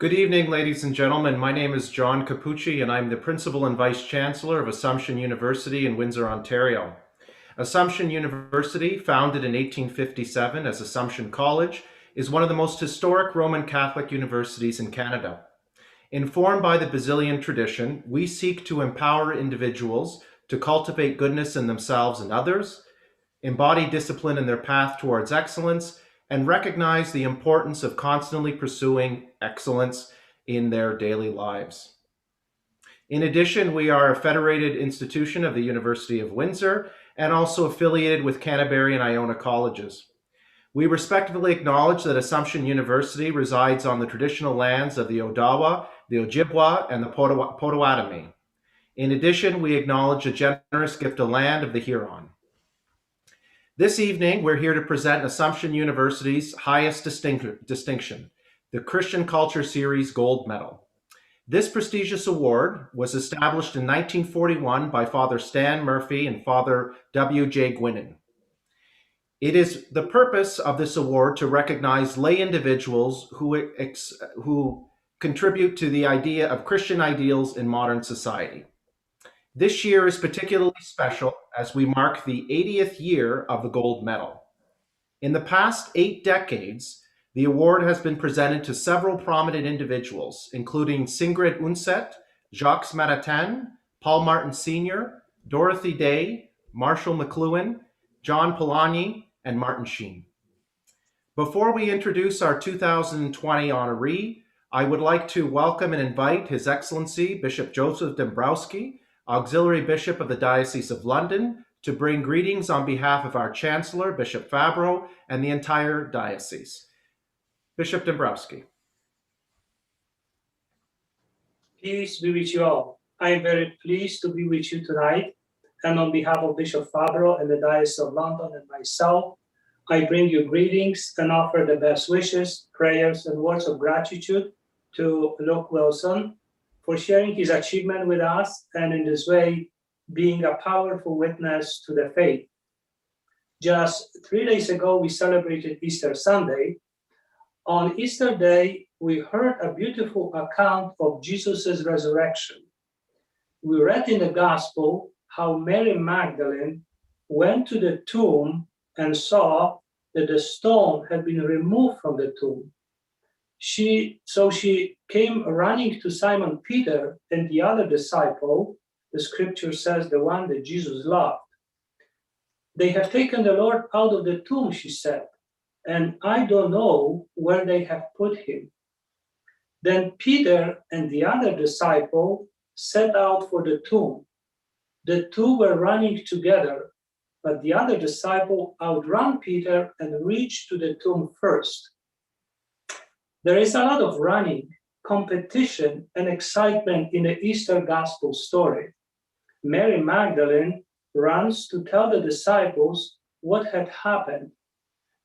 Good evening, ladies and gentlemen. My name is John Capucci, and I'm the Principal and Vice Chancellor of Assumption University in Windsor, Ontario. Assumption University, founded in 1857 as Assumption College, is one of the most historic Roman Catholic universities in Canada. Informed by the Basilian tradition, we seek to empower individuals to cultivate goodness in themselves and others, embody discipline in their path towards excellence, and recognize the importance of constantly pursuing excellence in their daily lives. In addition, we are a federated institution of the University of Windsor and also affiliated with Canterbury and Iona colleges. We respectfully acknowledge that Assumption University resides on the traditional lands of the Odawa, the Ojibwa, and the Potawatomi. In addition, we acknowledge the generous gift of land of the Huron. This evening, we're here to present Assumption University's highest distinction, the Christian Culture Series Gold Medal. This prestigious award was established in 1941 by Father Stan Murphy and Father W.J. Gwynnon. It is the purpose of this award to recognize lay individuals who contribute to the idea of Christian ideals in modern society. This year is particularly special as we mark the 80th year of the gold medal. In the past 8 decades, the award has been presented to several prominent individuals, including Sigrid Undset, Jacques Maritain, Paul Martin Sr., Dorothy Day, Marshall McLuhan, John Polanyi, and Martin Sheen. Before we introduce our 2020 honoree, I would like to welcome and invite His Excellency Bishop Joseph Dombrowski, Auxiliary Bishop of the Diocese of London, to bring greetings on behalf of our Chancellor, Bishop Fabro, and the entire diocese. Bishop Dombrowski. Peace be with you all. I am very pleased to be with you tonight, and on behalf of Bishop Fabro and the Diocese of London and myself, I bring you greetings and offer the best wishes, prayers, and words of gratitude to Luke Willson for sharing his achievement with us and in this way being a powerful witness to the faith. Just 3 days ago, we celebrated Easter Sunday. On Easter Day, we heard a beautiful account of Jesus' resurrection. We read in the Gospel how Mary Magdalene went to the tomb and saw that the stone had been removed from the tomb. She came running to Simon Peter and the other disciple, the scripture says the one that Jesus loved. They have taken the Lord out of the tomb, she said, and I don't know where they have put him. Then Peter and the other disciple set out for the tomb. The two were running together, but the other disciple outran Peter and reached to the tomb first. There is a lot of running, competition, and excitement in the Easter Gospel story. Mary Magdalene runs to tell the disciples what had happened.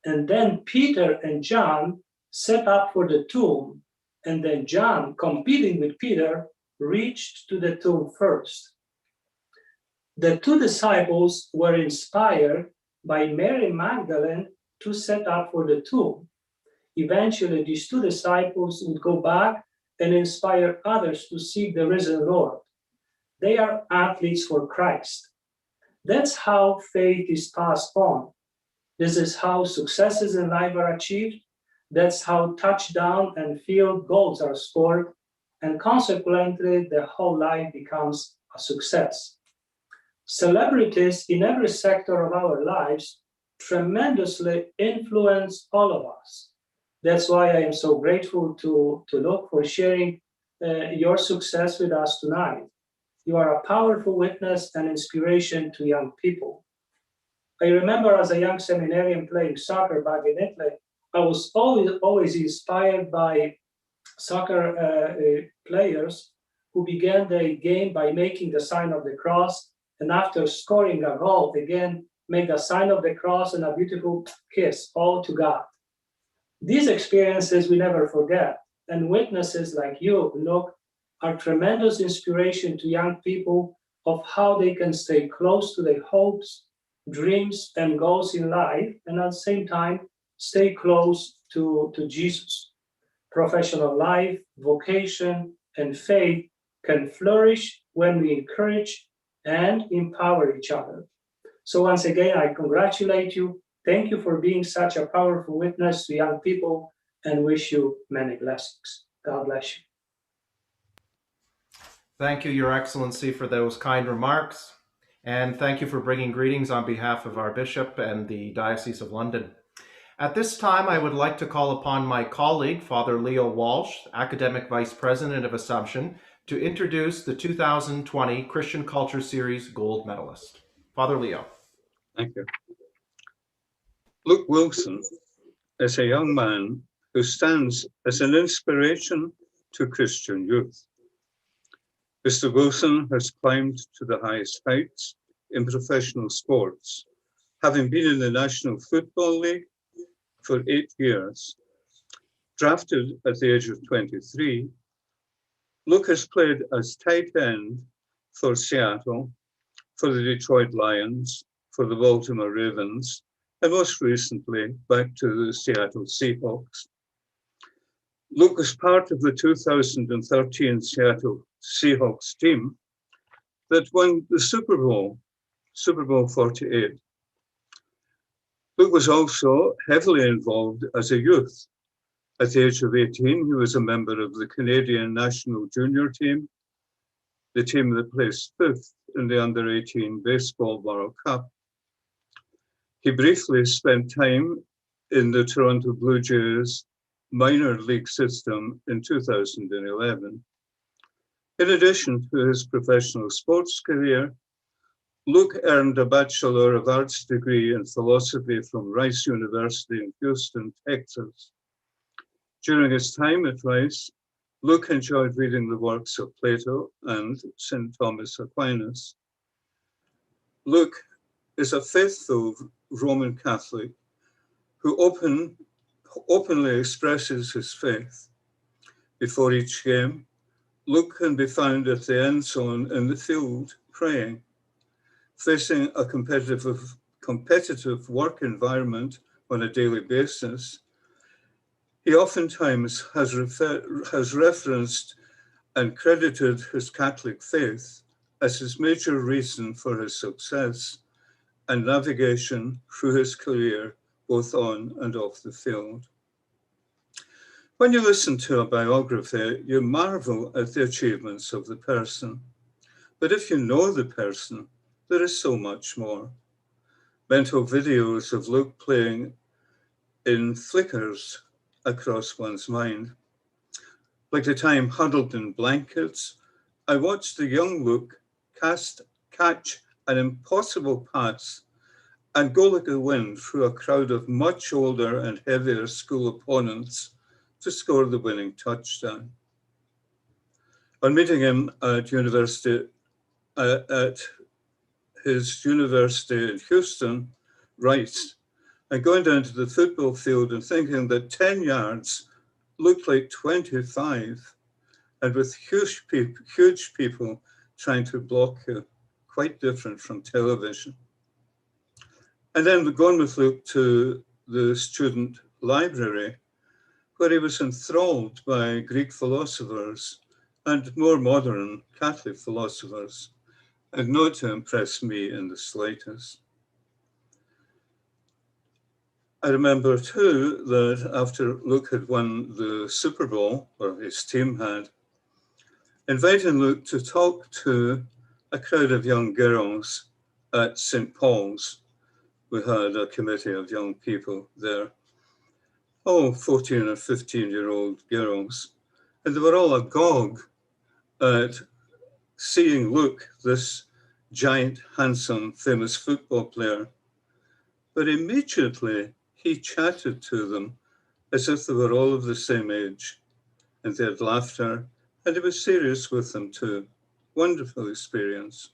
And then Peter and John set up for the tomb. And then John, competing with Peter, reached to the tomb first. The two disciples were inspired by Mary Magdalene to set up for the tomb. Eventually, these two disciples would go back and inspire others to seek the risen Lord. They are athletes for Christ. That's how faith is passed on. This is how successes in life are achieved. That's how touchdown and field goals are scored. And consequently, the whole life becomes a success. Celebrities in every sector of our lives tremendously influence all of us. That's why I am so grateful to Luke for sharing your success with us tonight. You are a powerful witness and inspiration to young people. I remember as a young seminarian playing soccer back in Italy, I was always inspired by soccer players who began their game by making the sign of the cross, and after scoring a goal, again, make a sign of the cross and a beautiful kiss, all to God. These experiences we never forget, and witnesses like you, Luke, are tremendous inspiration to young people of how they can stay close to their hopes, dreams, and goals in life, and at the same time, stay close to Jesus. Professional life, vocation, and faith can flourish when we encourage and empower each other. So once again, I congratulate you. Thank you for being such a powerful witness to young people and wish you many blessings. God bless you. Thank you, Your Excellency, for those kind remarks. And thank you for bringing greetings on behalf of our Bishop and the Diocese of London. At this time, I would like to call upon my colleague, Father Leo Walsh, Academic Vice President of Assumption, to introduce the 2020 Christian Culture Series Gold Medalist. Father Leo. Thank you. Luke Willson is a young man who stands as an inspiration to Christian youth. Mr. Willson has climbed to the highest heights in professional sports, having been in the National Football League for 8 years. Drafted at the age of 23, Luke has played as tight end for Seattle, for the Detroit Lions, for the Baltimore Ravens, and most recently back to the Seattle Seahawks. Luke was part of the 2013 Seattle Seahawks team that won the Superbowl, Super Bowl 48. Luke was also heavily involved as a youth. At the age of 18, he was a member of the Canadian national junior team, the team that placed 5th in the Under-18 Baseball World Cup. He briefly spent time in the Toronto Blue Jays minor league system in 2011. In addition to his professional sports career, Luke earned a Bachelor of Arts degree in philosophy from Rice University in Houston, Texas. During his time at Rice, Luke enjoyed reading the works of Plato and St. Thomas Aquinas. Luke is a faithful Roman Catholic who openly expresses his faith. Before each game, Luke can be found at the end zone in the field praying. Facing a competitive work environment on a daily basis, he oftentimes has referenced and credited his Catholic faith as his major reason for his success and navigation through his career, both on and off the field. When you listen to a biography, you marvel at the achievements of the person. But if you know the person, there is so much more. Mental videos of Luke playing in flickers across one's mind. Like the time huddled in blankets, I watched the young Luke catch an impossible pass and go like a wind through a crowd of much older and heavier school opponents to score the winning touchdown. On meeting him at his university in Houston, Rice, and going down to the football field and thinking that 10 yards looked like 25, and with huge people trying to block you, quite different from television. And then going with Luke to the student library, where he was enthralled by Greek philosophers and more modern Catholic philosophers, and not to impress me in the slightest. I remember too that after Luke had won the Super Bowl, or his team had, inviting Luke to talk to a crowd of young girls at St. Paul's. We had a committee of young people there, 14 or 15-year-old girls, and they were all agog at seeing Luke, this giant, handsome, famous football player. But immediately he chatted to them as if they were all of the same age, and they had laughter, and he was serious with them too. Wonderful experience.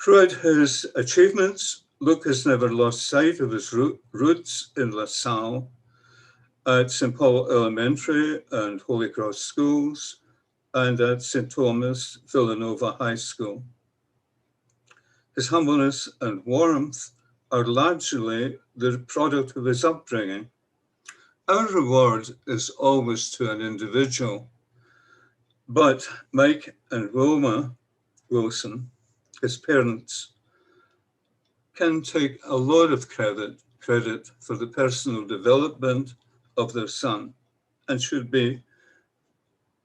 Throughout his achievements, Luke has never lost sight of his roots in La Salle, at St. Paul Elementary and Holy Cross Schools, and at St. Thomas Villanova High School. His humbleness and warmth are largely the product of his upbringing. Our reward is always to an individual, but Mike and Wilma Willson, his parents, can take a lot of credit for the personal development of their son and should be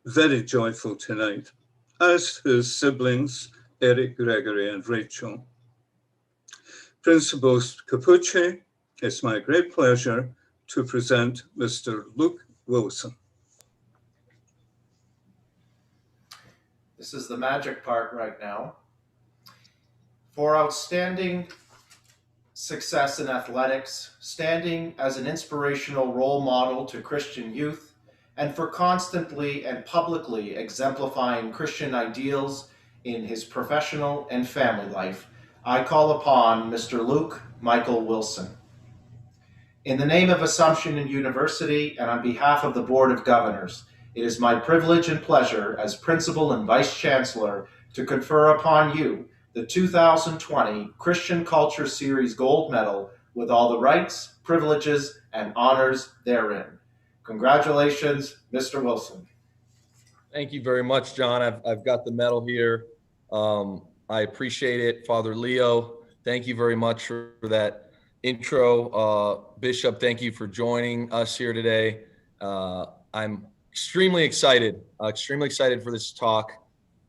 very joyful tonight, as his siblings, Eric, Gregory, and Rachel. Principals Capucci, it's my great pleasure to present Mr. Luke Willson. This is the magic part right now. For outstanding success in athletics, standing as an inspirational role model to Christian youth, and for constantly and publicly exemplifying Christian ideals in his professional and family life, I call upon Mr. Luke Michael Willson. In the name of Assumption University and on behalf of the Board of Governors, it is my privilege and pleasure as Principal and Vice Chancellor to confer upon you the 2020 Christian Culture Series Gold Medal with all the rights, privileges, and honors therein. Congratulations, Mr. Willson. Thank you very much, John. I've got the medal here. I appreciate it. Father Leo, thank you very much for that intro. Bishop, thank you for joining us here today. I'm extremely excited for this talk.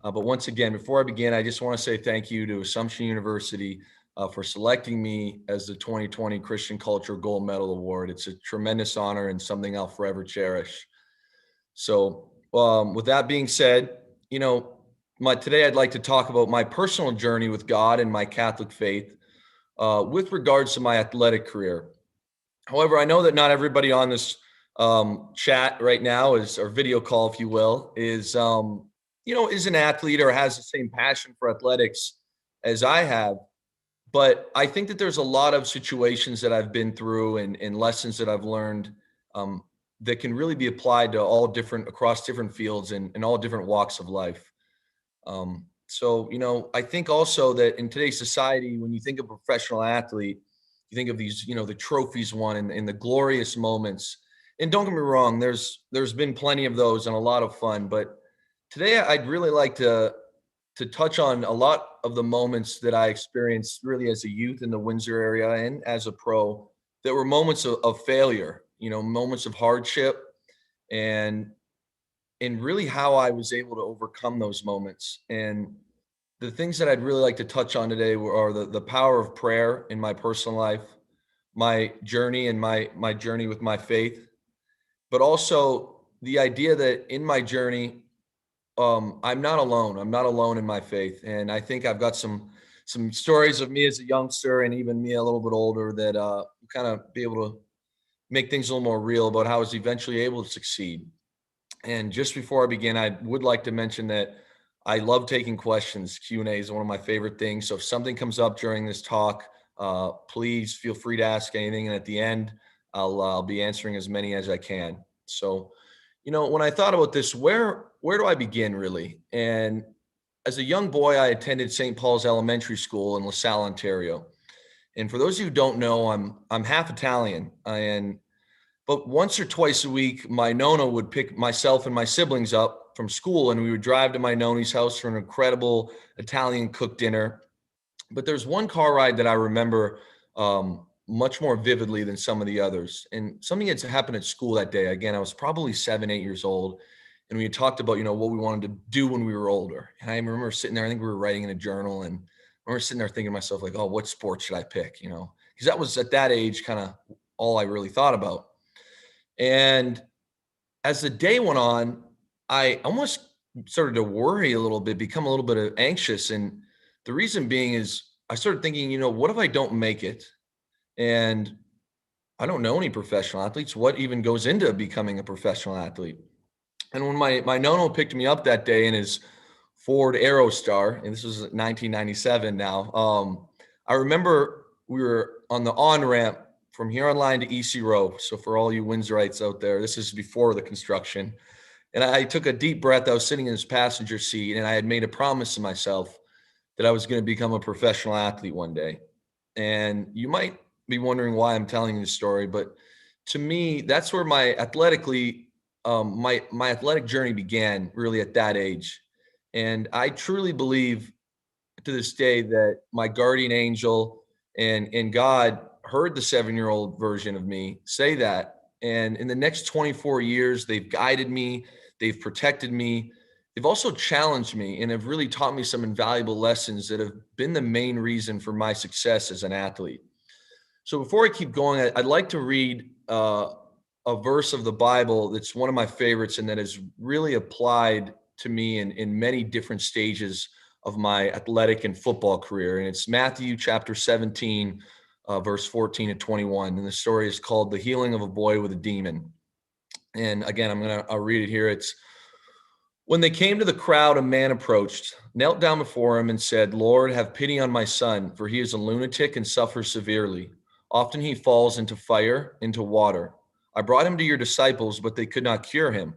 But once again, before I begin, I just want to say thank you to Assumption University for selecting me as the 2020 Christian Culture Gold Medal Award. It's a tremendous honor and something I'll forever cherish. So with that being said, today I'd like to talk about my personal journey with God and my Catholic faith with regards to my athletic career. However, I know that not everybody on this chat right now or video call, if you will, is an athlete or has the same passion for athletics as I have. But I think that there's a lot of situations that I've been through and lessons that I've learned that can really be applied to across different fields and all different walks of life. I think also that in today's society, when you think of a professional athlete, you think of these, the trophies won and the glorious moments. And don't get me wrong, there's been plenty of those and a lot of fun. But today I'd really like to touch on a lot of the moments that I experienced really as a youth in the Windsor area and as a pro that were moments of failure, moments of hardship and really how I was able to overcome those moments. And the things that I'd really like to touch on today are the power of prayer in my personal life, my journey and my journey with my faith, but also the idea that in my journey, I'm not alone. I'm not alone in my faith. And I think I've got some stories of me as a youngster and even me a little bit older that kind of be able to make things a little more real about how I was eventually able to succeed. And just before I begin, I would like to mention that I love taking questions. Q&A is one of my favorite things. So if something comes up during this talk, please feel free to ask anything. And at the end, I'll be answering as many as I can. So, when I thought about this, where do I begin really? And as a young boy, I attended St. Paul's Elementary School in LaSalle, Ontario. And for those of you who don't know, I'm half Italian. But once or twice a week, my nonna would pick myself and my siblings up from school, and we would drive to my nonna's house for an incredible Italian cooked dinner. But there's one car ride that I remember much more vividly than some of the others. And something had happened at school that day. Again, I was probably 7, 8 years old. And we had talked about, what we wanted to do when we were older. And I remember sitting there, I think we were writing in a journal, and I remember sitting there thinking to myself, like, oh, what sport should I pick? Because that was at that age kind of all I really thought about. And as the day went on, I almost started to worry a little bit, become a little bit anxious. And the reason being is I started thinking, what if I don't make it? And I don't know any professional athletes. What even goes into becoming a professional athlete? And when my nono picked me up that day in his Ford Aerostar, and this was 1997 now, I remember we were on the on-ramp from here online to EC Row. So for all you Windsorites out there, this is before the construction. And I took a deep breath. I was sitting in his passenger seat, and I had made a promise to myself that I was going to become a professional athlete one day. And you might be wondering why I'm telling you this story, but to me, that's where my my athletic journey began, really at that age. And I truly believe to this day that my guardian angel and God heard the 7-year-old version of me say that. And in the next 24 years, they've guided me, they've protected me, they've also challenged me, and have really taught me some invaluable lessons that have been the main reason for my success as an athlete. So before I keep going, I'd like to read a verse of the Bible that's one of my favorites and that has really applied to me in many different stages of my athletic and football career. And it's Matthew chapter 17, verse 14 to 21. And the story is called The Healing of a Boy with a Demon. And again, I'll read it here. It's, when they came to the crowd, a man approached, knelt down before him and said, "Lord, have pity on my son, for he is a lunatic and suffers severely. Often he falls into fire, into water. I brought him to your disciples, but they could not cure him."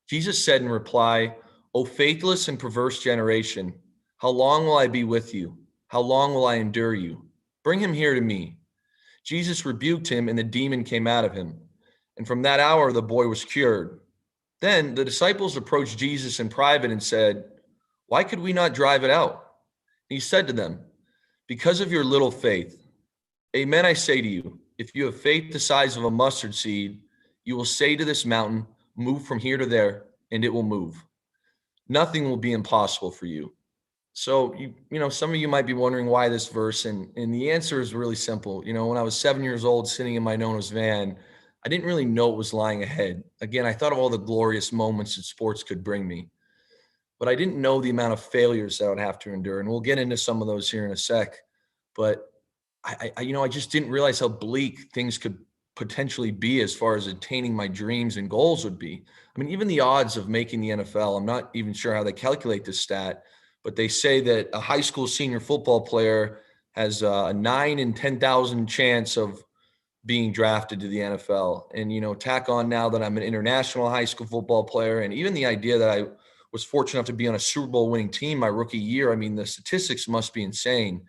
Jesus said in reply, "O faithless and perverse generation, how long will I be with you? How long will I endure you? Bring him here to me." Jesus rebuked him, and the demon came out of him. And from that hour, the boy was cured. Then the disciples approached Jesus in private and said, "Why could we not drive it out?" He said to them, "Because of your little faith. Amen, I say to you, if you have faith the size of a mustard seed, you will say to this mountain, 'Move from here to there,' and it will move. Nothing will be impossible for you." So, some of you might be wondering why this verse, and the answer is really simple. When I was 7 years old, sitting in my Nona's van, I didn't really know what was lying ahead. Again, I thought of all the glorious moments that sports could bring me, but I didn't know the amount of failures that I would have to endure. And we'll get into some of those here in a sec. But I just didn't realize how bleak things could potentially be as far as attaining my dreams and goals would be. I mean, even the odds of making the NFL, I'm not even sure how they calculate this stat, but they say that a high school senior football player has a 9 in 10,000 chance of being drafted to the NFL. And, tack on now that I'm an international high school football player, and even the idea that I was fortunate enough to be on a Super Bowl winning team my rookie year, I mean, the statistics must be insane.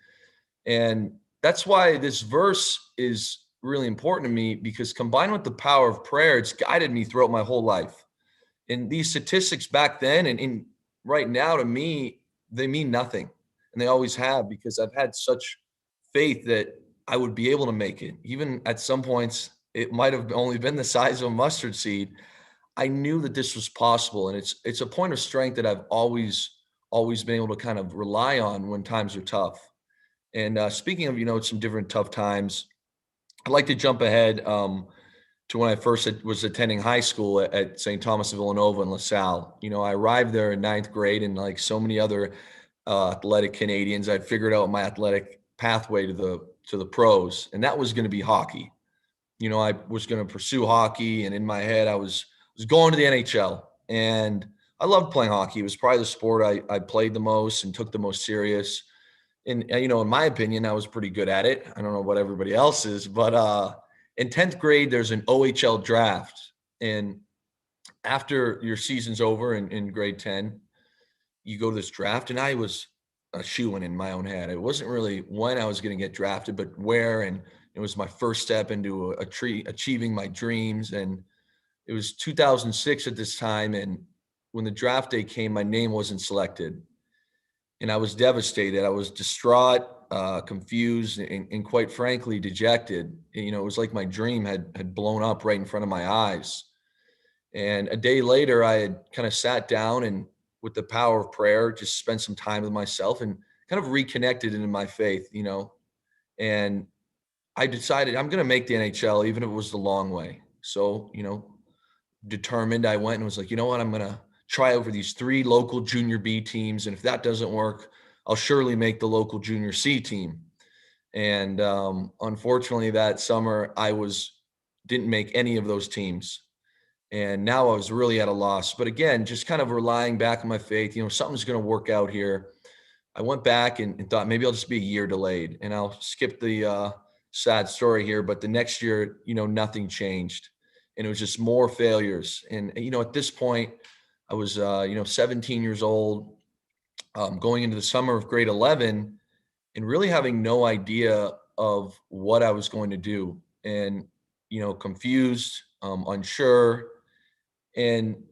And that's why this verse is really important to me, because combined with the power of prayer, it's guided me throughout my whole life. And these statistics back then and right now, to me, they mean nothing. And they always have, because I've had such faith that I would be able to make it. Even at some points, it might have only been the size of a mustard seed. I knew that this was possible. And it's a point of strength that I've always been able to kind of rely on when times are tough. And speaking of, some different tough times, I'd like to jump ahead to when I first was attending high school at St. Thomas of Villanova in LaSalle. I arrived there in 9th grade, and like so many other athletic Canadians, I'd figured out my athletic pathway to the pros, and that was going to be hockey. I was going to pursue hockey, and in my head, I was going to the NHL, and I loved playing hockey. It was probably the sport I played the most and took the most serious. And, in my opinion, I was pretty good at it. I don't know what everybody else is, but in 10th grade, there's an OHL draft. And after your season's over in grade 10, you go to this draft, and I was a shoo-in in my own head. It wasn't really when I was going to get drafted, but where. And it was my first step into achieving my dreams. And it was 2006 at this time. And when the draft day came, my name wasn't selected. And I was devastated. I was distraught, confused, and quite frankly, dejected. And, it was like my dream had blown up right in front of my eyes. And a day later, I had kind of sat down and, with the power of prayer, just spent some time with myself and kind of reconnected into my faith, and I decided I'm going to make the NHL, even if it was the long way. So, determined, I went and was like, you know what, I'm going to try out for these 3 local junior B teams. And if that doesn't work, I'll surely make the local junior C team. And unfortunately, that summer, didn't make any of those teams. And now I was really at a loss. But again, just kind of relying back on my faith, something's going to work out here. I went back and thought maybe I'll just be a year delayed. And I'll skip the sad story here. But the next year, nothing changed. And it was just more failures. And, at this point, I was, 17 years old, going into the summer of grade 11, and really having no idea of what I was going to do. And, confused, unsure. And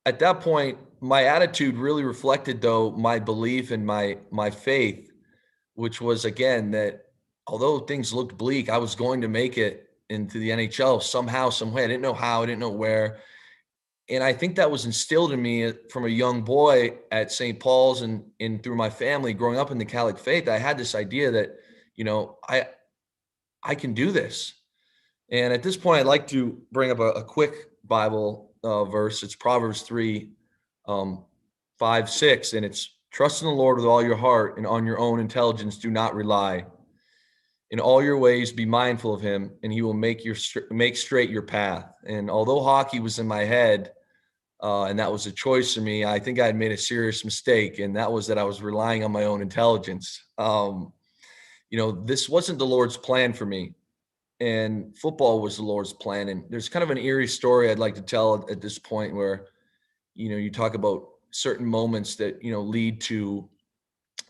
at that point, my attitude really reflected, though, my belief in my faith, which was, again, that although things looked bleak, I was going to make it into the NHL somehow, some way. I didn't know how, I didn't know where. And I think that was instilled in me from a young boy at St. Paul's and through my family growing up in the Catholic faith. I had this idea that, I can do this. And at this point, I'd like to bring up a quick Bible verse. It's Proverbs 3, 5, 6, and it's trust in the Lord with all your heart, and on your own intelligence do not rely. In all your ways be mindful of him, and he will make straight your path. And although hockey was in my head, and that was a choice for me, I think I had made a serious mistake, and that was that I was relying on my own intelligence. This wasn't the Lord's plan for me, and football was the Lord's plan. And there's kind of an eerie story I'd like to tell at this point where, you talk about certain moments that, lead to,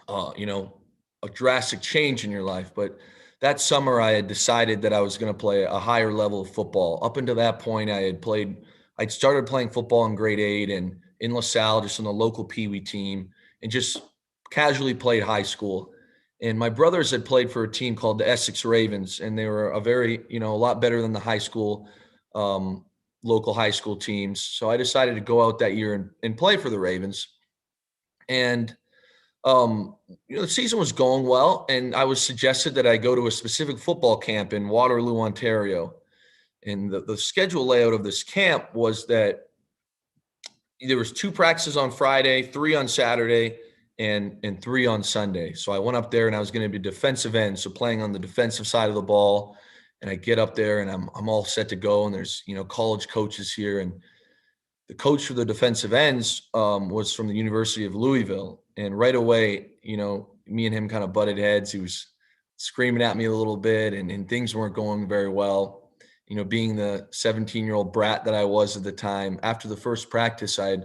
a drastic change in your life. But that summer I had decided that I was going to play a higher level of football. Up until that point, I'd started playing football in grade 8 and in LaSalle, just on the local Pee Wee team, and just casually played high school. And my brothers had played for a team called the Essex Ravens, and they were a lot better than the high school, local high school teams. So I decided to go out that year and play for the Ravens. And, the season was going well, and I was suggested that I go to a specific football camp in Waterloo, Ontario. And the schedule layout of this camp was that there was 2 practices on Friday, 3 on Saturday, and 3 on Sunday. So I went up there and I was going to be defensive end, so playing on the defensive side of the ball. And I get up there and I'm all set to go. And there's, college coaches here. And the coach for the defensive ends was from the University of Louisville. And right away, me and him kind of butted heads. He was screaming at me a little bit and things weren't going very well. Being the 17-year-old brat that I was at the time, after the first practice, I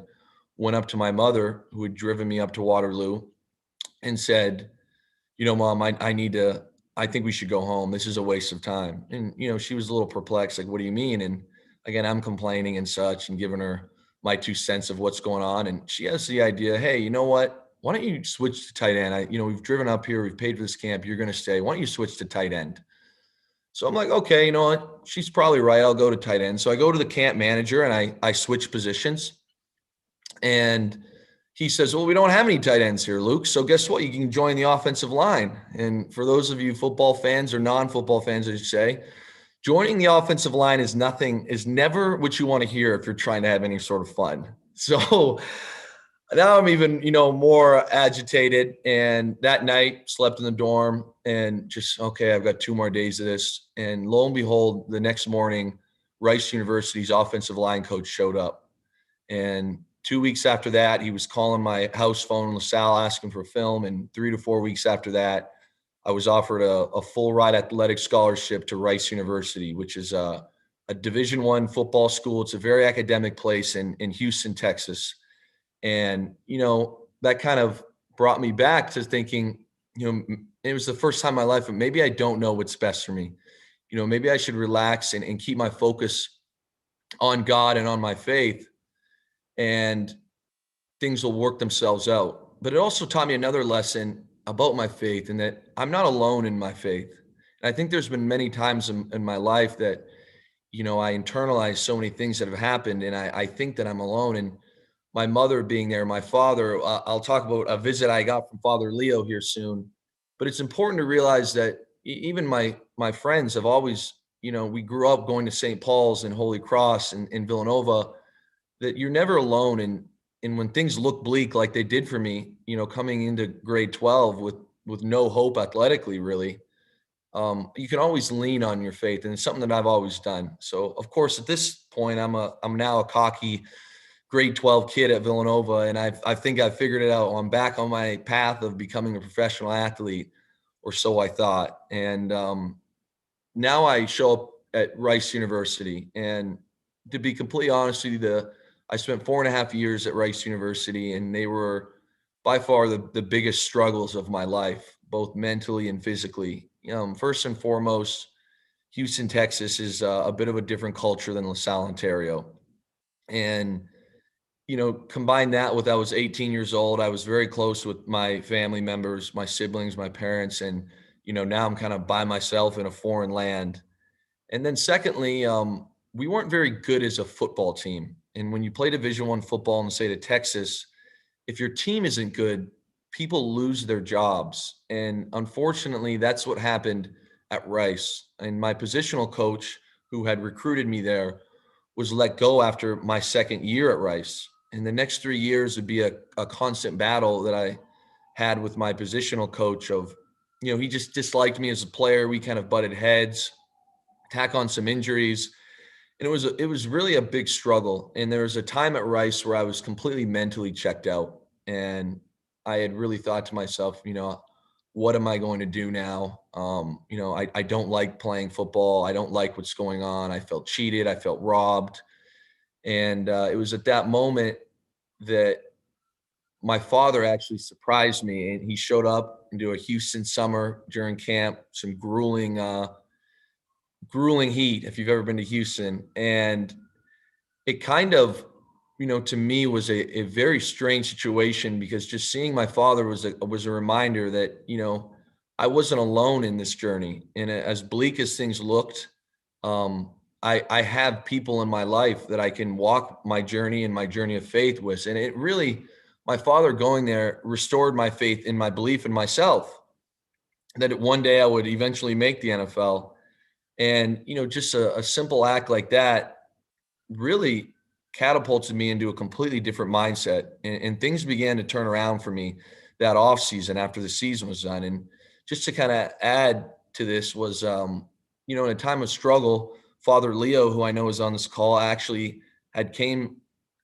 went up to my mother, who had driven me up to Waterloo, and said, Mom, I think we should go home. This is a waste of time. And, she was a little perplexed, like, what do you mean? And again, I'm complaining and such and giving her my 2 cents of what's going on. And she has the idea, hey, you know what? Why don't you switch to tight end? We've driven up here, we've paid for this camp, you're going to stay. Why don't you switch to tight end? So I'm like, okay, you know what? She's probably right. I'll go to tight end. So I go to the camp manager and I switch positions. And he says, well, we don't have any tight ends here, Luke. So guess what? You can join the offensive line. And for those of you football fans or non-football fans, I should say, joining the offensive line is never what you want to hear if you're trying to have any sort of fun. So now I'm even, more agitated. And that night slept in the dorm and just, okay, I've got 2 more days of this. And lo and behold, the next morning, Rice University's offensive line coach showed up. And 2 weeks after that, he was calling my house phone in LaSalle asking for film. And 3 to 4 weeks after that, I was offered a full ride athletic scholarship to Rice University, which is a Division I football school. It's a very academic place in Houston, Texas. And, that kind of brought me back to thinking, it was the first time in my life, but maybe I don't know what's best for me. Maybe I should relax and keep my focus on God and on my faith, and things will work themselves out. But it also taught me another lesson about my faith, and that I'm not alone in my faith. And I think there's been many times in my life that, I internalize so many things that have happened, and I think that I'm alone. And my mother being there, my father, I'll talk about a visit I got from Father Leo here soon. But it's important to realize that even my friends have always, we grew up going to St. Paul's and Holy Cross in Villanova, that you're never alone. And when things look bleak like they did for me, coming into grade 12 with no hope athletically, really, you can always lean on your faith. And it's something that I've always done. So, of course, at this point, I'm now a cocky grade 12 kid at Villanova, and I think I've figured it out. I'm back on my path of becoming a professional athlete, or so I thought. And now I show up at Rice University, and to be completely honest with you, I spent 4.5 years at Rice University, and they were by far the biggest struggles of my life, both mentally and physically. First and foremost, Houston, Texas is a bit of a different culture than LaSalle, Ontario. And, combine that with I was 18 years old. I was very close with my family members, my siblings, my parents. And, now I'm kind of by myself in a foreign land. And then secondly, we weren't very good as a football team. And when you play Division I football in the state of Texas, if your team isn't good, people lose their jobs. And unfortunately, that's what happened at Rice. And my positional coach, who had recruited me there, was let go after my second year at Rice. And the next 3 years would be a constant battle that I had with my positional coach of, he just disliked me as a player. We kind of butted heads, tack on some injuries. And it was really a big struggle. And there was a time at Rice where I was completely mentally checked out. And I had really thought to myself, what am I going to do now? I don't like playing football. I don't like what's going on. I felt cheated. I felt robbed. And it was at that moment that my father actually surprised me. And he showed up into a Houston summer during camp, some grueling heat, if you've ever been to Houston. And it kind of, to me was a very strange situation, because just seeing my father was a reminder that, I wasn't alone in this journey. And as bleak as things looked, I have people in my life that I can walk my journey and my journey of faith with. And it really, my father going there restored my faith in my belief in myself, that one day I would eventually make the NFL. And, just a simple act like that really catapulted me into a completely different mindset. And things began to turn around for me that off season after the season was done. And just to kind of add to this was, in a time of struggle, Father Leo, who I know is on this call, actually had came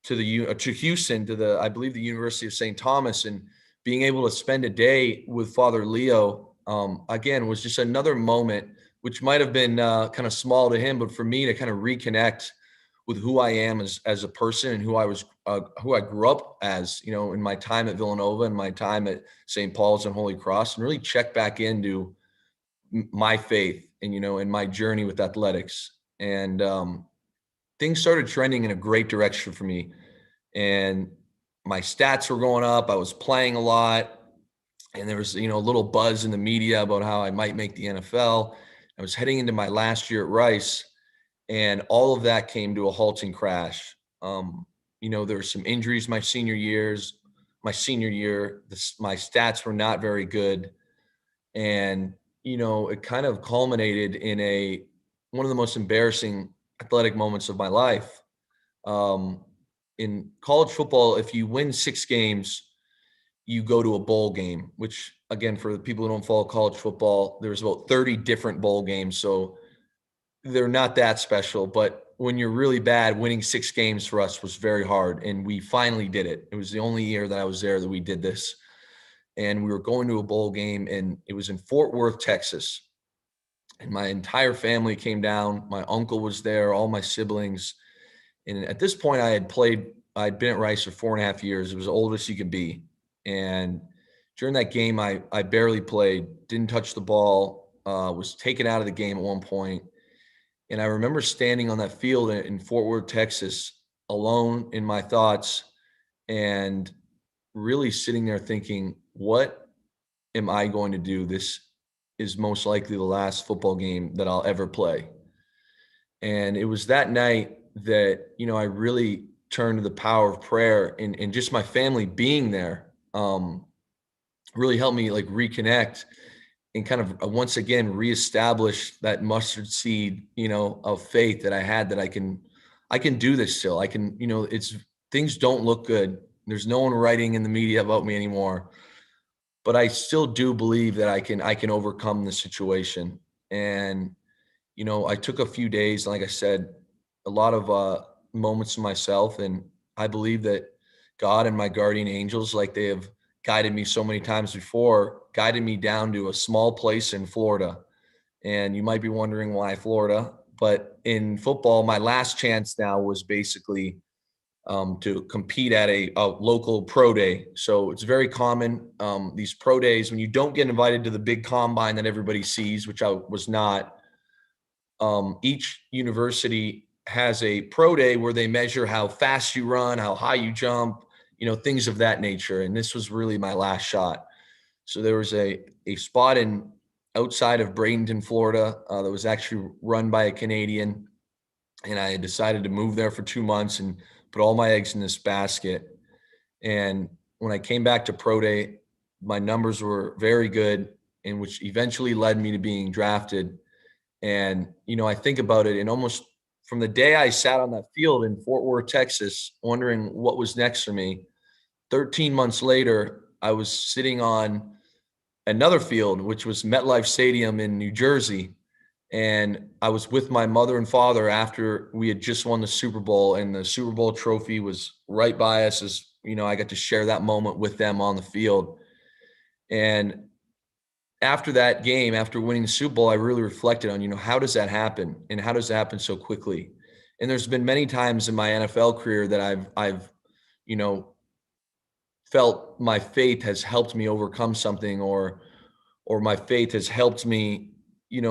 to Houston, I believe the University of St. Thomas, and being able to spend a day with Father Leo, again, was just another moment, which might have been kind of small to him, but for me to kind of reconnect with who I am as a person and who I grew up as, in my time at Villanova and my time at St. Paul's and Holy Cross, and really check back into my faith and, and my journey with athletics. And things started trending in a great direction for me. And my stats were going up. I was playing a lot. And there was, a little buzz in the media about how I might make the NFL. I was heading into my last year at Rice. And all of that came to a halting crash. There were some injuries my senior year, my stats were not very good. And, it kind of culminated in one of the most embarrassing athletic moments of my life. In college football, if you win 6 games, you go to a bowl game, which, again, for the people who don't follow college football, there's about 30 different bowl games. So they're not that special, but when you're really bad, winning 6 games for us was very hard. And we finally did it. It was the only year that I was there that we did this. And we were going to a bowl game, and it was in Fort Worth, Texas. And my entire family came down. My uncle was there, all my siblings. And at this point I'd been at Rice for 4.5 years. It was the oldest you could be. And during that game, I barely played, didn't touch the ball, was taken out of the game at one point. And I remember standing on that field in Fort Worth, Texas, alone in my thoughts, and really sitting there thinking, what am I going to do? This is most likely the last football game that I'll ever play. And it was that night that, I really turned to the power of prayer, and just my family being there really helped me reconnect and kind of once again reestablish that mustard seed, of faith that I had, that I can do this still. I can, things don't look good. There's no one writing in the media about me anymore, but I still do believe that I can overcome the situation. And, I took a few days, like I said, a lot of moments to myself. And I believe that God and my guardian angels, like they have guided me so many times before, guided me down to a small place in Florida. And you might be wondering why Florida, but in football, my last chance now was basically to compete at a local pro day. So it's very common, these pro days, when you don't get invited to the big combine that everybody sees, which I was not, each university has a pro day where they measure how fast you run, how high you jump, things of that nature. And this was really my last shot. So there was a spot outside of Bradenton, Florida, that was actually run by a Canadian. And I had decided to move there for 2 months and put all my eggs in this basket. And when I came back to pro day, my numbers were very good, and which eventually led me to being drafted. And, I think about it, and almost from the day I sat on that field in Fort Worth, Texas, wondering what was next for me, 13 months later, I was sitting on another field, which was MetLife Stadium in New Jersey. And I was with my mother and father after we had just won the Super Bowl, and the Super Bowl trophy was right by us as, I got to share that moment with them on the field. And after that game, after winning the Super Bowl, I really reflected on, how does that happen, and how does it happen so quickly? And there's been many times in my NFL career that I've felt my faith has helped me overcome something, or my faith has helped me,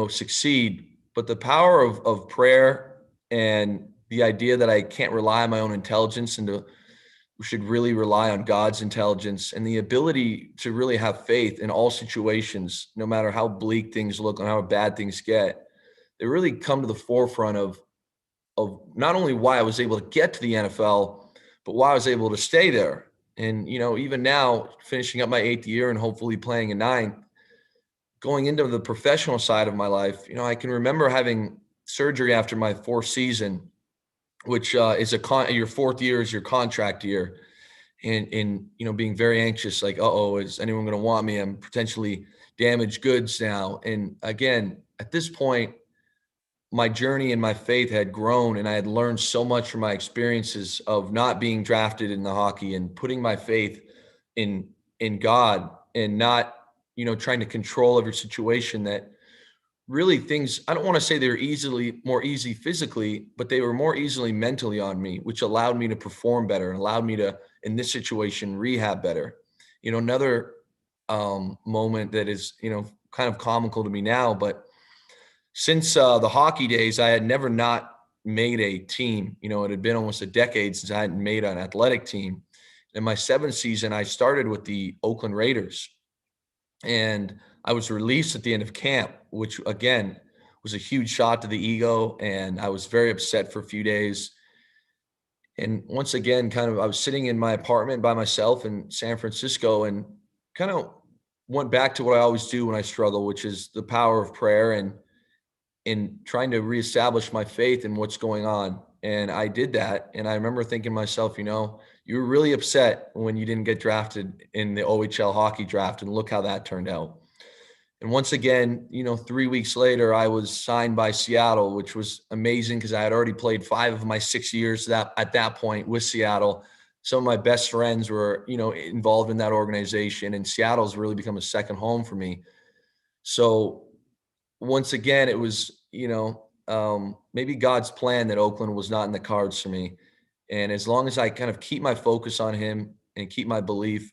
succeed. But the power of prayer, and the idea that I can't rely on my own intelligence, and we should really rely on God's intelligence, and the ability to really have faith in all situations, no matter how bleak things look and how bad things get, they really come to the forefront of not only why I was able to get to the NFL, but why I was able to stay there. And, even now, finishing up my 8th year and hopefully playing a 9th, going into the professional side of my life, I can remember having surgery after my 4th season, which is your 4th year is your contract year. And being very anxious, like, is anyone going to want me? I'm potentially damaged goods now. And again, at this point, my journey and my faith had grown, and I had learned so much from my experiences of not being drafted in the hockey, and putting my faith in God, and not, trying to control every situation, that really things, I don't want to say they were more easy physically, but they were more easily mentally on me, which allowed me to perform better and allowed me to, in this situation, rehab better. Another moment that is, kind of comical to me now, but since the hockey days, I had never not made a team. It had been almost a decade since I hadn't made an athletic team. In my 7th season, I started with the Oakland Raiders, and I was released at the end of camp, which again was a huge shot to the ego. And I was very upset for a few days. And once again, I was sitting in my apartment by myself in San Francisco, and kind of went back to what I always do when I struggle, which is the power of prayer, and in trying to reestablish my faith in what's going on. And I did that. And I remember thinking to myself, you were really upset when you didn't get drafted in the OHL hockey draft, and look how that turned out. And once again, 3 weeks later, I was signed by Seattle, which was amazing because I had already played 5 of my 6 years at that point with Seattle. Some of my best friends were, involved in that organization, and Seattle's really become a second home for me. So once again, it was, maybe God's plan that Oakland was not in the cards for me. And as long as I kind of keep my focus on him and keep my belief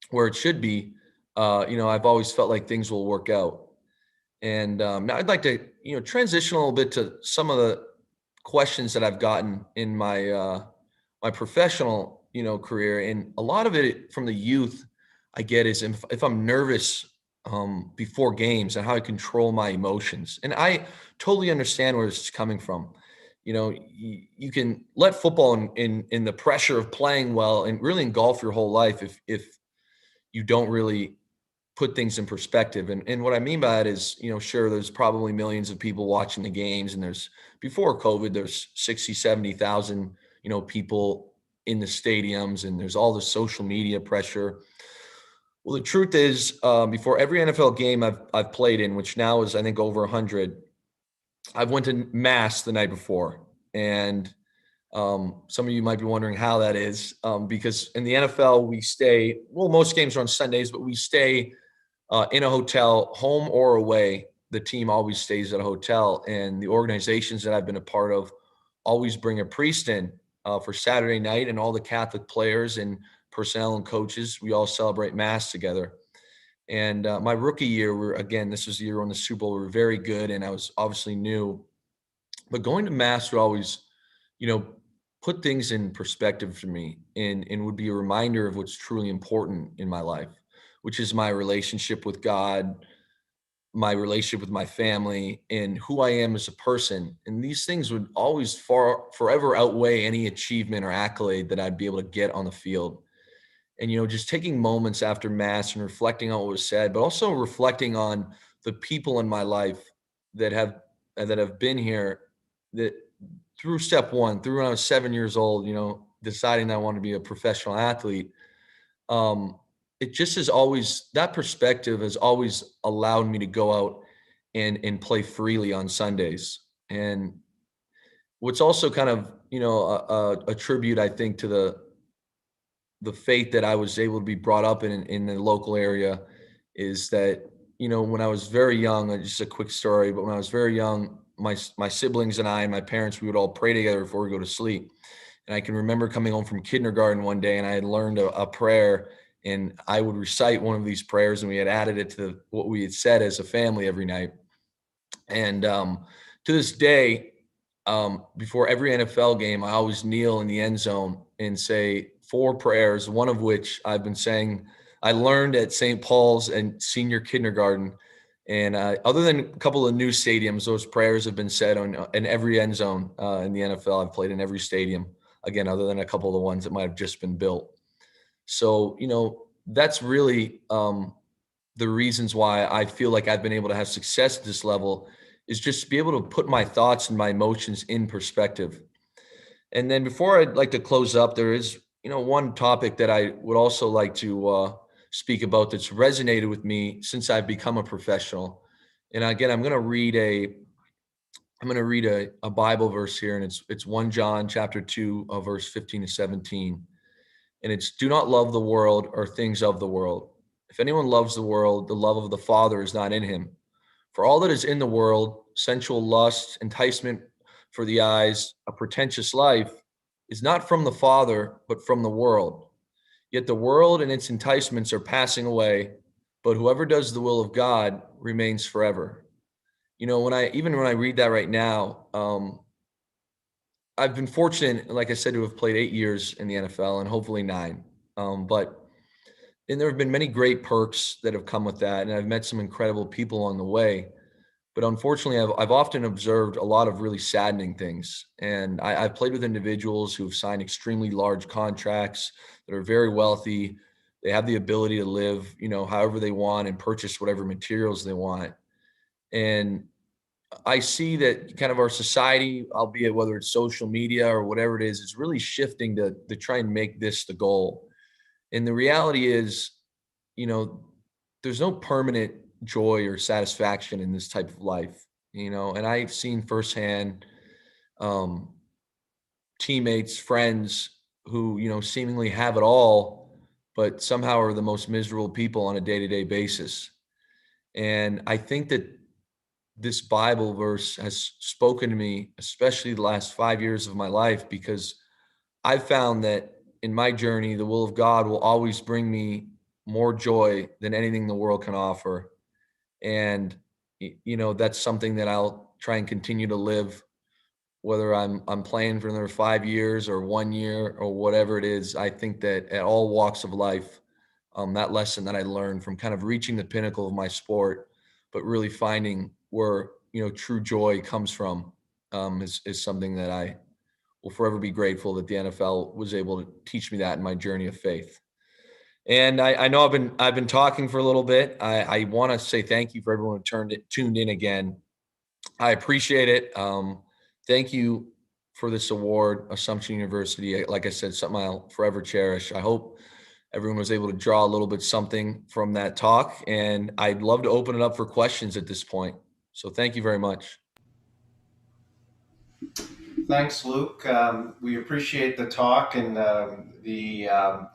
where it should be, I've always felt like things will work out. And now I'd like to, transition a little bit to some of the questions that I've gotten in my my professional, career. And a lot of it from the youth I get is if I'm nervous before games, and how I control my emotions. And I totally understand where this is coming from. You can let football in the pressure of playing well and really engulf your whole life if you don't really put things in perspective. And what I mean by that is, sure, there's probably millions of people watching the games, and before COVID, there's 60, 70,000, people in the stadiums, and there's all the social media pressure. Well, the truth is, before every NFL game I've played in, which now is, I think, over 100, I've went to mass the night before. And some of you might be wondering how that is, because in the NFL, most games are on Sundays, but we stay in a hotel, home or away. The team always stays at a hotel, and the organizations that I've been a part of always bring a priest in for Saturday night, and all the Catholic players and personnel and coaches, we all celebrate mass together. And my rookie year, this was the year when the Super Bowl, we were very good, and I was obviously new. But going to mass would always, put things in perspective for me, and would be a reminder of what's truly important in my life, which is my relationship with God, my relationship with my family, and who I am as a person. And these things would always forever outweigh any achievement or accolade that I'd be able to get on the field. And, just taking moments after mass and reflecting on what was said, but also reflecting on the people in my life that have been here, that through step one, through when I was 7 years old, deciding that I wanted to be a professional athlete. It just has always, that perspective has always allowed me to go out and play freely on Sundays. And what's also kind of, a tribute, I think, to the faith that I was able to be brought up in the local area is that, when I was very young, just a quick story, but when I was very young, my siblings and I and my parents, we would all pray together before we go to sleep. And I can remember coming home from kindergarten one day, and I had learned a prayer, and I would recite one of these prayers, and we had added it to what we had said as a family every night. And to this day, before every NFL game, I always kneel in the end zone and say 4 prayers, one of which I've been saying I learned at St. Paul's and senior kindergarten. And other than a couple of new stadiums, those prayers have been said in every end zone in the NFL. I've played in every stadium, again, other than a couple of the ones that might have just been built. So, that's really the reasons why I feel like I've been able to have success at this level, is just to be able to put my thoughts and my emotions in perspective. And then before I'd like to close up, there is, one topic that I would also like to speak about that's resonated with me since I've become a professional. And again, I'm going to read a Bible verse here, and it's 1 John chapter 2, verse 15 to 17. And it's, do not love the world or things of the world. If anyone loves the world, the love of the Father is not in him. For all that is in the world, sensual lust, enticement for the eyes, a pretentious life, is not from the Father, but from the world. Yet the world and its enticements are passing away, but whoever does the will of God remains forever. When I read that right now, I've been fortunate, like I said, to have played 8 years in the NFL and hopefully 9. And there have been many great perks that have come with that, and I've met some incredible people on the way. But unfortunately, I've often observed a lot of really saddening things. And I've played with individuals who have signed extremely large contracts, that are very wealthy. They have the ability to live, however they want, and purchase whatever materials they want. And I see that kind of our society, albeit whether it's social media or whatever it is really shifting to try and make this the goal. And the reality is, there's no permanent joy or satisfaction in this type of life, and I've seen firsthand teammates, friends who, seemingly have it all, but somehow are the most miserable people on a day-to-day basis. And I think that this Bible verse has spoken to me, especially the last 5 years of my life, because I've found that in my journey, the will of God will always bring me more joy than anything the world can offer. And, that's something that I'll try and continue to live, whether I'm playing for another 5 years or 1 year or whatever it is. I think that at all walks of life, that lesson that I learned from kind of reaching the pinnacle of my sport, but really finding where, true joy comes from, is something that I will forever be grateful that the NFL was able to teach me that in my journey of faith. And I know I've been talking for a little bit. I want to say thank you for everyone who tuned in again. I appreciate it. Thank you for this award, Assumption University. Like I said, something I'll forever cherish. I hope everyone was able to draw a little bit something from that talk, and I'd love to open it up for questions at this point. So thank you very much. Thanks, Luke. We appreciate the talk and the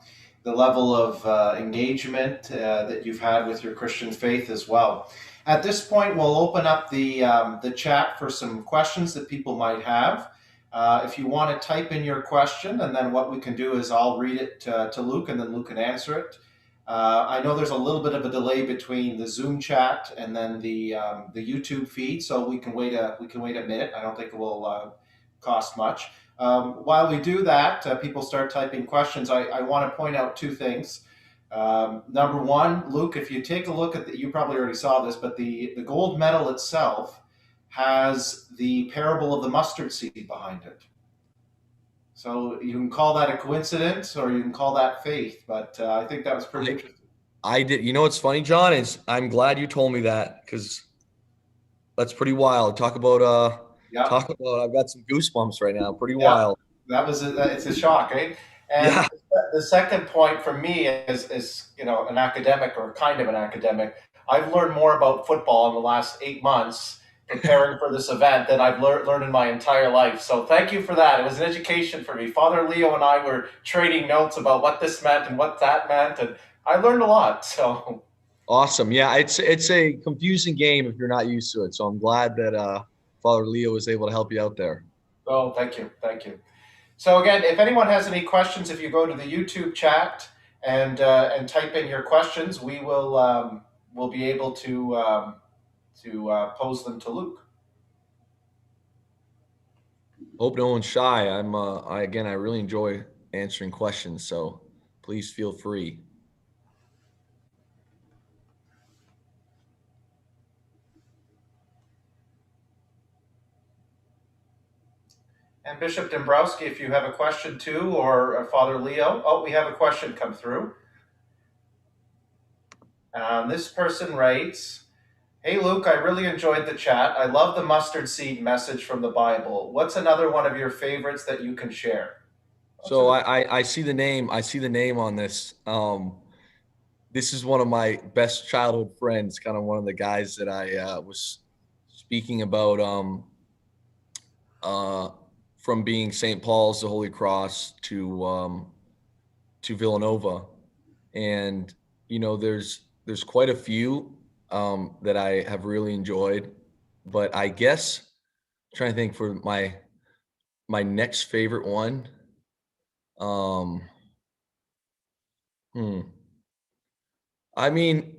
level of engagement that you've had with your Christian faith as well. At this point, we'll open up the chat for some questions that people might have. If you want to type in your question, and then what we can do is I'll read it to Luke, and then Luke can answer it. I know there's a little bit of a delay between the Zoom chat and then the YouTube feed, so we can wait a minute. I don't think it will cost much. While we do that, people start typing questions. I want to point out two things. Number one, Luke, if you take a look at you probably already saw this, but the gold medal itself has the parable of the mustard seed behind it. So you can call that a coincidence or you can call that faith, but I think that was pretty interesting. I did. You know what's funny, John, is I'm glad you told me that, because that's pretty wild. Talk about Yeah, I've got some goosebumps right now. Pretty yeah, wild. it's a shock, eh? And Yeah. the second point for me is an academic or kind of an academic. I've learned more about football in the last 8 months preparing for this event than I've learned in my entire life. So thank you for that. It was an education for me. Father Leo and I were trading notes about what this meant and what that meant, and I learned a lot. So Awesome. Yeah, it's a confusing game if you're not used to it. So I'm glad that Father Leo was able to help you out there. oh, thank you, thank you. So again, if anyone has any questions, if you go to the YouTube chat and type in your questions, we'll be able to pose them to Luke. Hope no one's shy. I really enjoy answering questions, so please feel free. And Bishop Dombrowski, if you have a question too, or Father Leo. Oh, we have a question come through. This person writes, "Hey Luke, I really enjoyed the chat. I love the mustard seed message from the Bible. What's another one of your favorites that you can share?" So I see the name. I see the name on this. This is one of my best childhood friends, kind of one of the guys that I was speaking about from being St. Paul's to Holy Cross to Villanova. And, there's quite a few that I have really enjoyed, but I guess I'm trying to think for my next favorite one. Um, hmm. I mean,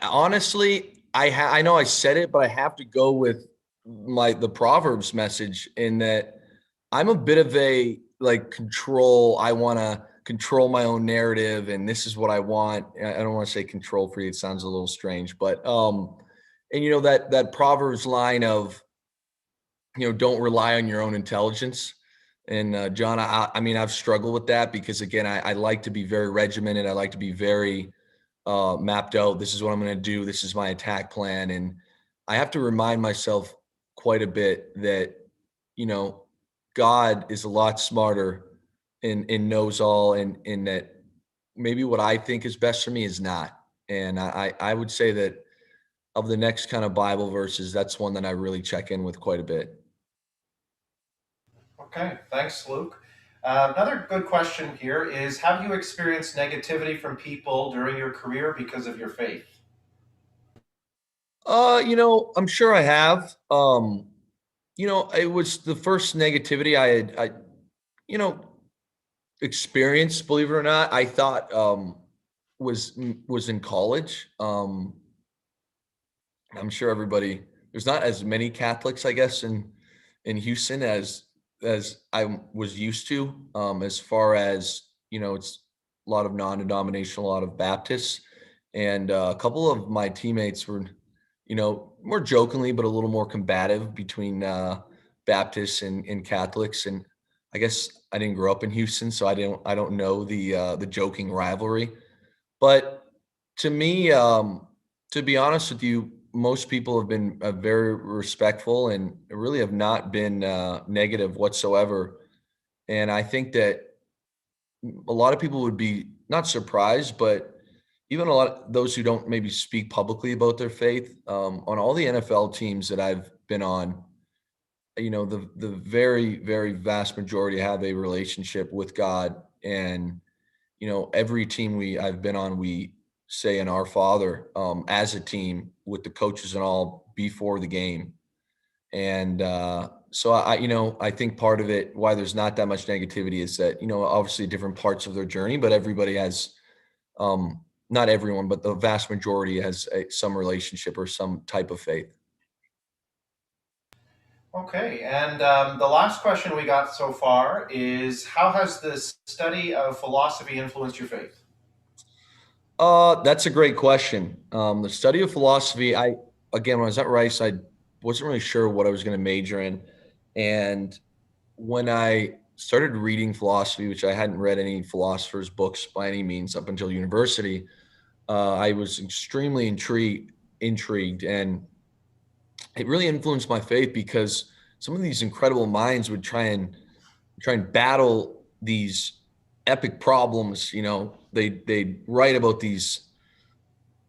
honestly, I know I said it, but I have to go with the Proverbs message, in that I'm a bit of a control. I want to control my own narrative, and this is what I want. I don't want to say control freak. It sounds a little strange, but and that Proverbs line of don't rely on your own intelligence. And John, I mean, I've struggled with that because, again, I like to be very regimented. I like to be very mapped out. This is what I'm going to do. This is my attack plan. And I have to remind myself quite a bit that, God is a lot smarter and knows all, and in that maybe what I think is best for me is not. And I would say that of the next kind of Bible verses, that's one that I really check in with quite a bit. Okay, thanks, Luke. Another good question here is, have you experienced negativity from people during your career because of your faith? I'm sure I have. It was the first negativity I you know, experienced, believe it or not, I thought was in college. I'm sure there's not as many Catholics, I guess, in Houston as I was used to. As far as, it's a lot of non-denominational, a lot of Baptists, and a couple of my teammates were, more jokingly, but a little more combative between Baptists and Catholics. And I guess I didn't grow up in Houston, so I don't know the joking rivalry. But to me, to be honest with you, most people have been very respectful and really have not been negative whatsoever. And I think that a lot of people would be not surprised, but even a lot of those who don't maybe speak publicly about their faith, on all the NFL teams that I've been on, the very, very vast majority have a relationship with God. And, every team I've been on, we say in Our Father, as a team, with the coaches and all, before the game. And so I think part of it, why there's not that much negativity, is that, obviously different parts of their journey, but everybody has Not everyone, but the vast majority has some relationship or some type of faith. Okay, and the last question we got so far is, how has the study of philosophy influenced your faith? That's a great question. The study of philosophy, again, when I was at Rice, I wasn't really sure what I was going to major in. And when I started reading philosophy, which I hadn't read any philosophers' books by any means up until university, I was extremely intrigued, and it really influenced my faith because some of these incredible minds would try and battle these epic problems. They write about these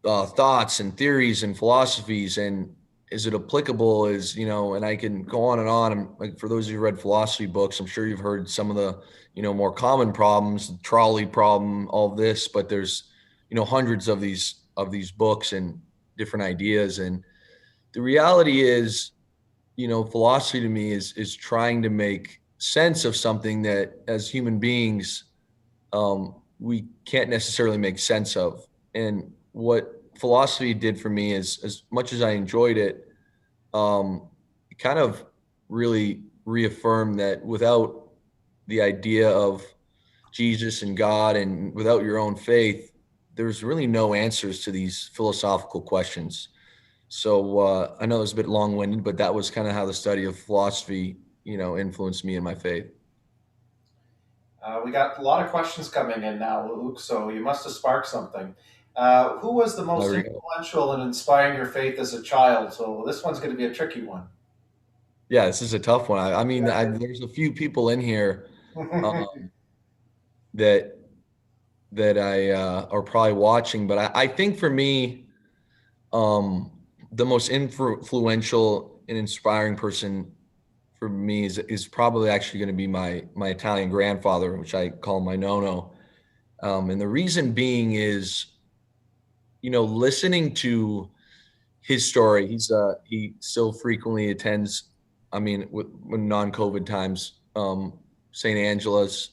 thoughts and theories and philosophies, and is it applicable, and I can go on and on. Like, for those of you who read philosophy books, I'm sure you've heard some of the more common problems, the trolley problem, all this, but there's hundreds of these books and different ideas. And the reality is, philosophy to me is trying to make sense of something that as human beings we can't necessarily make sense of. And what philosophy did for me is, as much as I enjoyed it, it kind of really reaffirmed that without the idea of Jesus and God, and without your own faith, there's really no answers to these philosophical questions. So I know it was a bit long-winded, but that was kind of how the study of philosophy, influenced me in my faith. We got a lot of questions coming in now, Luke, so you must have sparked something. Who was the most influential in inspiring your faith as a child? So this one's going to be a tricky one. Yeah, this is a tough one. I mean, there's a few people in here that I are probably watching, but I think for me, the most influential and inspiring person for me is probably actually going to be my Italian grandfather, which I call my nono. And the reason being is, listening to his story. He still frequently attends, when non-COVID times, St. Angela's.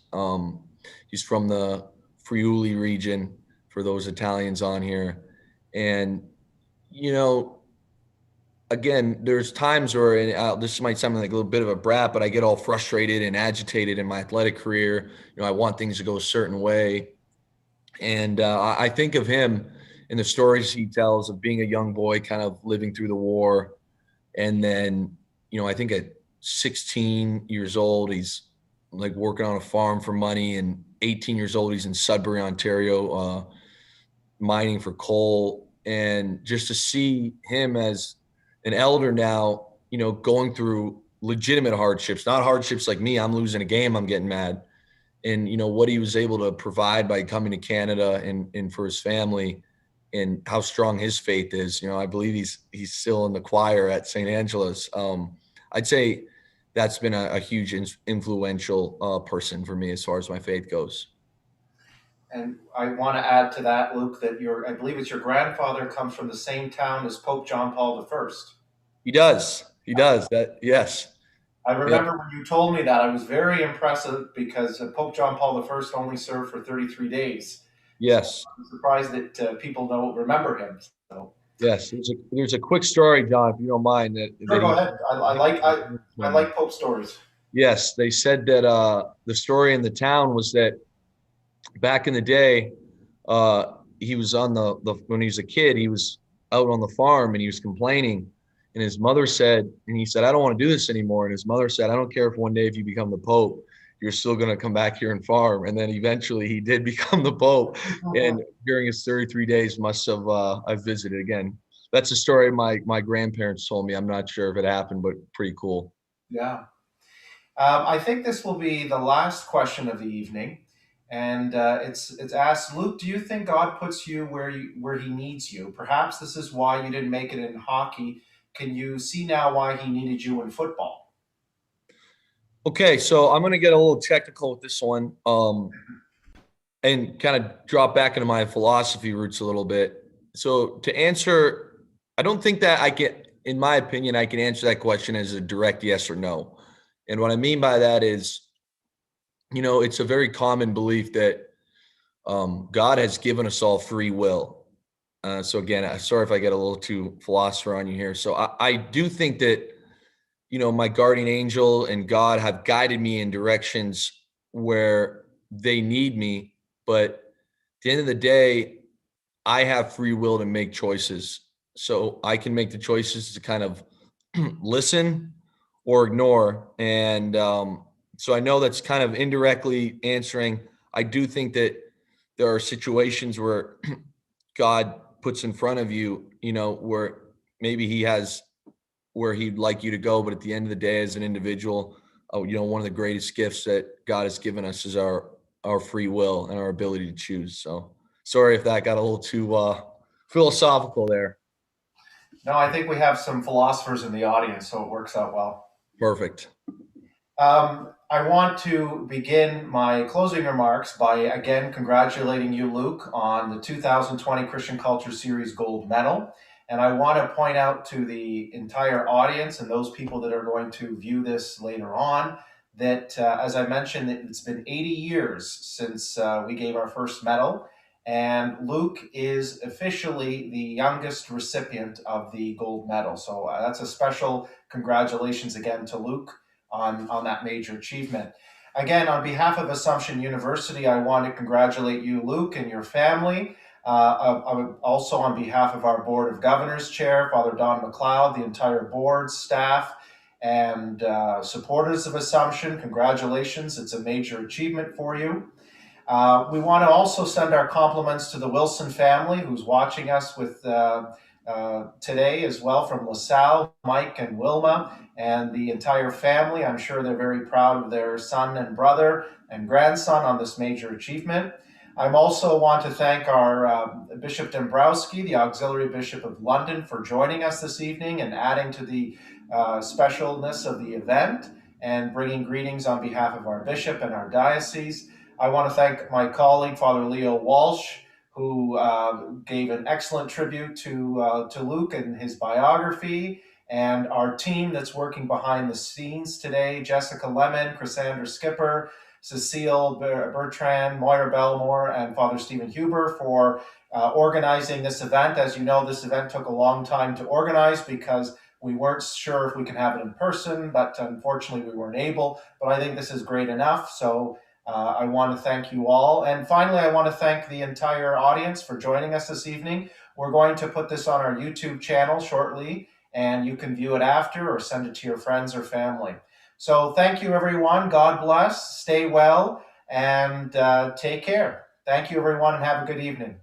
He's from the Friuli region, for those Italians on here. And, again, there's times where, and this might sound like a little bit of a brat, but I get all frustrated and agitated in my athletic career. I want things to go a certain way. And I think of him in the stories he tells of being a young boy, kind of living through the war. And then, I think at 16 years old, he's like working on a farm for money, and 18 years old, he's in Sudbury, Ontario, mining for coal. And just to see him as an elder now, going through legitimate hardships, not hardships like me, I'm losing a game, I'm getting mad. And, what he was able to provide by coming to Canada and for his family, and how strong his faith is. I believe he's still in the choir at St. Angela's. I'd say that's been a huge influential person for me as far as my faith goes. And I want to add to that, Luke, that I believe it's your grandfather comes from the same town as Pope John Paul I. He does. Yes. I remember when you told me that, I was very impressive, because Pope John Paul I only served for 33 days. Yes. So I'm surprised that people don't remember him. So. Yes, there's a quick story, John, if you don't mind. Sure, go ahead. I like Pope stories. Yes, they said that the story in the town was that back in the day, he was on when he was a kid, he was out on the farm and he was complaining. And his mother said, and he said, I don't want to do this anymore. And his mother said, I don't care if one day if you become the Pope, you're still going to come back here and farm. And then eventually he did become the Pope. And during his 33 days must have, I visited again. That's a story my grandparents told me. I'm not sure if it happened, but pretty cool. Yeah. I think this will be the last question of the evening. And it's asked, Luke, do you think God puts you where he needs you? Perhaps this is why you didn't make it in hockey. Can you see now why he needed you in football? Okay, so I'm going to get a little technical with this one, and kind of drop back into my philosophy roots a little bit. So to answer, I don't think that in my opinion, I can answer that question as a direct yes or no. And what I mean by that is, it's a very common belief that God has given us all free will. So again, sorry if I get a little too philosopher on you here. So I do think that, my guardian angel and God have guided me in directions where they need me. But at the end of the day, I have free will to make choices. So I can make the choices to kind of listen or ignore. And so I know that's kind of indirectly answering. I do think that there are situations where God puts in front of you, where maybe he has where he'd like you to go. But at the end of the day, as an individual, one of the greatest gifts that God has given us is our free will and our ability to choose. So sorry if that got a little too philosophical there. No, I think we have some philosophers in the audience, so it works out well. Perfect. I want to begin my closing remarks by again congratulating you, Luke, on the 2020 Christian Culture Series Gold Medal. And I want to point out to the entire audience and those people that are going to view this later on that, as I mentioned, it's been 80 years since we gave our first medal. And Luke is officially the youngest recipient of the gold medal. So that's a special congratulations again to Luke on that major achievement. Again, on behalf of Assumption University, I want to congratulate you, Luke, and your family. Also on behalf of our Board of Governors Chair, Father Don McLeod, the entire board, staff, and supporters of Assumption, congratulations. It's a major achievement for you. We want to also send our compliments to the Willson family who's watching us with today as well from LaSalle, Mike and Wilma, and the entire family. I'm sure they're very proud of their son and brother and grandson on this major achievement. I also want to thank our Bishop Dombrowski, the Auxiliary Bishop of London, for joining us this evening and adding to the specialness of the event and bringing greetings on behalf of our bishop and our diocese. I want to thank my colleague, Father Leo Walsh, who gave an excellent tribute to Luke and his biography, and our team that's working behind the scenes today, Jessica Lemon, Chrysander Skipper, Cecile Bertrand, Moira Belmore, and Father Stephen Huber for organizing this event. As you know, this event took a long time to organize because we weren't sure if we could have it in person, but unfortunately we weren't able. But I think this is great enough. So I want to thank you all. And finally, I want to thank the entire audience for joining us this evening. We're going to put this on our YouTube channel shortly, and you can view it after or send it to your friends or family. So thank you, everyone. God bless. Stay well and take care. Thank you, everyone, and have a good evening.